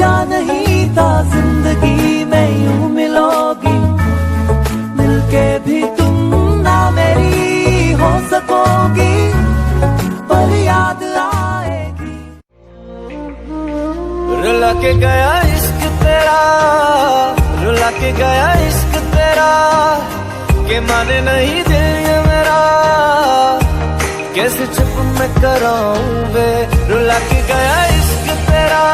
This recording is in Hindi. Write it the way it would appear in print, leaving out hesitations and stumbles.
सोचा नहीं था जिंदगी में यूं मिलोगी, मिलके भी तुम ना मेरी हो सकोगी, पर याद आएगी। रुला के गया इश्क तेरा, रुला के गया इश्क तेरा, के माने नहीं दिल ये मेरा, कैसे चुप मैं कराऊं वे। रुला के गया इश्क तेरा,